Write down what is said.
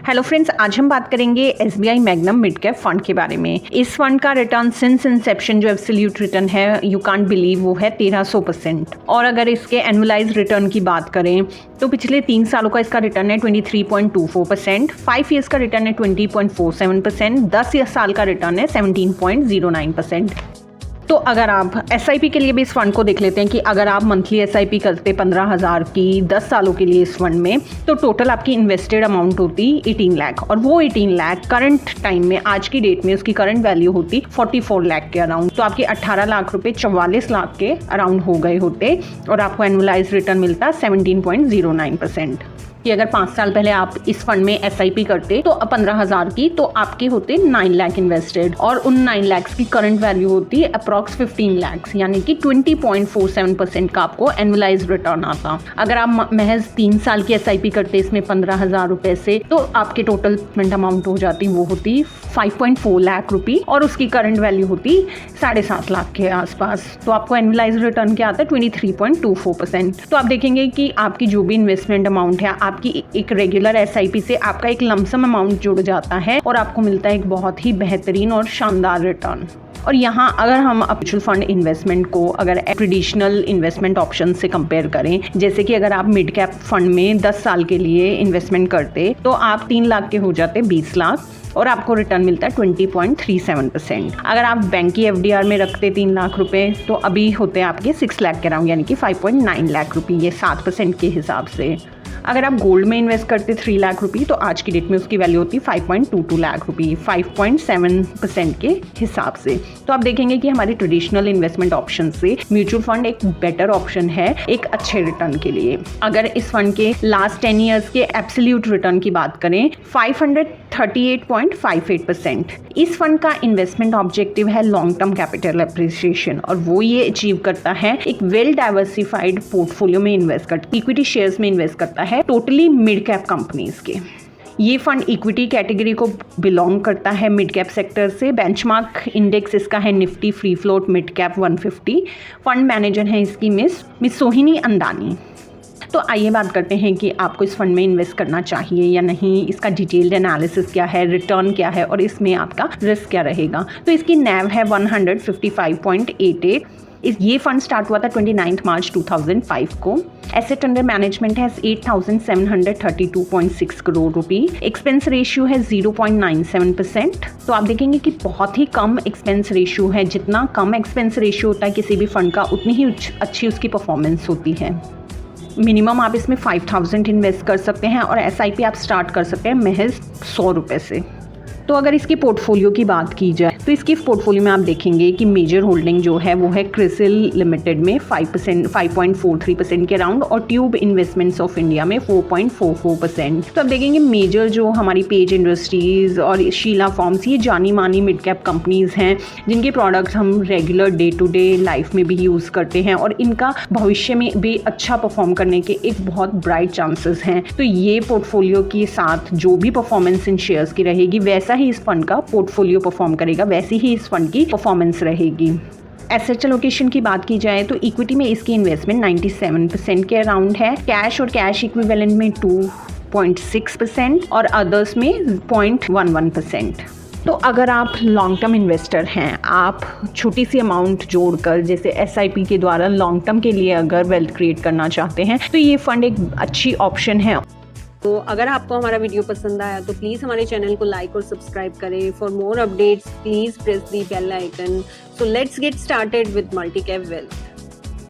Hello friends, आज हम बात करेंगे SBI magnum mid cap fund के बारे में। इस फंड का रिटर्न सिंस इंसेप्शन जो एब्सोल्यूट रिटर्न है, यू कांट बिलीव, वो है 1300%। और अगर इसके एनुअलाइज रिटर्न की बात करें तो पिछले 3 सालों का इसका रिटर्न है 23.24%, 5 ईयर्स का रिटर्न है 20.47%, 10 साल का रिटर्न है 17.09%। तो अगर आप SIP के लिए भी इस फंड को देख लेते हैं कि अगर आप मंथली SIP करते 15,000 की 10 सालों के लिए इस फंड में, तो टोटल आपकी इन्वेस्टेड अमाउंट होती 18 लाख, और वो 18 लाख करंट टाइम में, आज की डेट में उसकी करंट वैल्यू होती 44 लाख के अराउंड। तो आपके 18 लाख रुपए 44 लाख के अराउंड हो गए होते और आपको एनुअलाइज रिटर्न मिलता 17.09%। कि अगर 5 साल पहले आप इस फंड में SIP करते तो 15,000 की, तो आपके होते 9 लाख इन्वेस्टेड, और उन 9 लाख की करंट वैल्यू होती अप्रॉक्स 15 लाख, यानी कि 20.47% का आपको एनुअलाइज रिटर्न आता। अगर आप महज 3 साल की SIP करते इसमें 15,000 रुपए से, तो आपके टोटल अमाउंट हो जाती, वो होती 5.4 लाख रुपी, और उसकी करंट वैल्यू होती 7.5 लाख के आसपास। तो आपको एनुअलाइज रिटर्न क्या आता है 23.24%। तो आप देखेंगे कि आपकी जो भी इन्वेस्टमेंट अमाउंट है, आपकी एक रेगुलर SIP से आपका एक लमसम अमाउंट जुड़ जाता है और आपको मिलता है एक बहुत ही बेहतरीन और शानदार रिटर्न। और यहाँ अगर हम म्यूचुअल फंड इन्वेस्टमेंट को अगर ट्रेडिशनल इन्वेस्टमेंट ऑप्शन से कंपेयर करें, जैसे कि अगर आप मिड कैप फंड में 10 साल के लिए इन्वेस्टमेंट करते तो आप 3 लाख के हो जाते 20 लाख, और आपको रिटर्न मिलता है 20.37%। अगर आप बैंक की FDR में रखते 3 लाख रुपए, तो अभी होते हैं आपके 6 लाख के अराउंड, यानी कि 5.9 लाख रुपये, ये 7% के हिसाब से। अगर आप गोल्ड में इन्वेस्ट करते 3 लाख रुपये, तो आज की डेट में उसकी वैल्यू होती 5.22 लाख रुपये, 5.7% के हिसाब से। तो आप देखेंगे कि हमारे ट्रेडिशनल इन्वेस्टमेंट ऑप्शन से म्यूचुअल फंड एक बेटर ऑप्शन है एक अच्छे रिटर्न के लिए। अगर इस फंड के लास्ट 10 ईयर्स के एब्सोल्यूट रिटर्न की बात करें, 538.58%। इस फंड का इन्वेस्टमेंट ऑब्जेक्टिव है लॉन्ग टर्म कैपिटल एप्रिसिएशन, और वो ये अचीव करता है एक वेल डाइवर्सिफाइड पोर्टफोलियो में इन्वेस्ट करता, इक्विटी शेयर्स में इन्वेस्ट करता है टोटली मिड कैप कंपनीज के। ये फंड इक्विटी कैटेगरी को बिलोंग करता है मिड कैप सेक्टर से। बेंचमार्क इंडेक्स इसका है Nifty free float mid cap 150। Fund manager है इसकी मिस सोहिनी अंदानी। तो आइए बात करते हैं कि आपको इस फंड में इन्वेस्ट करना चाहिए या नहीं, इसका डिटेल्ड एनालिसिस क्या है, रिटर्न क्या है और इसमें आपका रिस्क क्या रहेगा। तो इसकी NAV है 155.88। ये फंड स्टार्ट हुआ था 29 मार्च 2005 को। एसेट अंडर मैनेजमेंट है 8,732.6 करोड़ रुपी। एक्सपेंस रेशियो है 0.97%। तो आप देखेंगे कि बहुत ही कम एक्सपेंस रेशियो है। जितना कम एक्सपेंस रेशियो होता है किसी भी फंड का, उतनी ही अच्छी उसकी परफॉर्मेंस होती है। मिनिमम आप इसमें 5,000 इन्वेस्ट कर सकते हैं और SIP आप स्टार्ट कर सकते हैं महज 100 रुपये से। तो अगर इसकी पोर्टफोलियो की बात की जाए तो इसकी पोर्टफोलियो में आप देखेंगे कि मेजर होल्डिंग जो है वो है क्रिसिल लिमिटेड में 5.43% के अराउंड, और ट्यूब इन्वेस्टमेंट्स ऑफ इंडिया में 4.44%। तो आप देखेंगे मेजर जो हमारी पेज इंडस्ट्रीज और शीला फॉर्म्स, ये जानी मानी मिड कैप कंपनीज हैं जिनके प्रोडक्ट्स हम regular day to day life में भी यूज़ करते हैं, और इनका भविष्य में भी अच्छा परफॉर्म करने के एक बहुत ब्राइट चांसेस हैं। तो ये पोर्टफोलियो के साथ जो भी परफॉर्मेंस इन शेयर्स की रहेगी, वैसा ही इस फंड का पोर्टफोलियो परफॉर्म करेगा, वैसी ही इस फंड की परफॉर्मेंस रहेगी। एसेट एलोकेशन की बात की जाए तो इक्विटी में इसकी इन्वेस्टमेंट 97% के अराउंड है, कैश और कैश इक्विवेलेंट में 2.6% और अदर्स में 0.11%। तो अगर आप लॉन्ग टर्म इन्वेस्टर हैं, आप छोटी सी अमाउंट जोड़कर जैसे SIP के द्वारा लॉन्ग टर्म के लिए अगर वेल्थ क्रिएट करना चाहते हैं, तो ये फंड एक अच्छी ऑप्शन है। तो अगर आपको हमारा वीडियो पसंद आया तो प्लीज़ हमारे चैनल को लाइक और सब्सक्राइब करें। For more updates please press the bell icon. So let's get started with multi cap wealth.